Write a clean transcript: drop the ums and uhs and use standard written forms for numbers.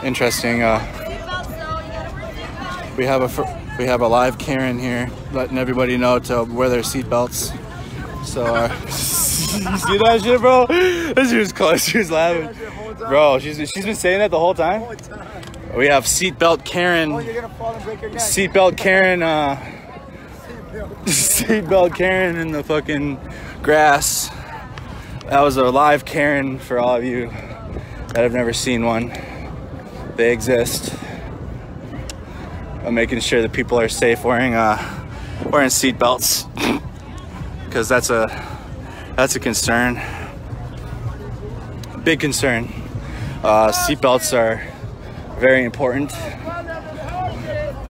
interesting. We have a live Karen here, letting everybody know to wear their seatbelts. So, you see that shit, bro? She was close. She was laughing, bro. She's been saying that the whole time. We have seatbelt Karen. Oh, you're gonna fall and break your neck. Seatbelt Karen. Seatbelt Karen in the fucking grass. That was a live Karen for all of you that have never seen one. They exist. I'm making sure that people are safe wearing seatbelts, because that's a concern, big concern. Seatbelts are very important.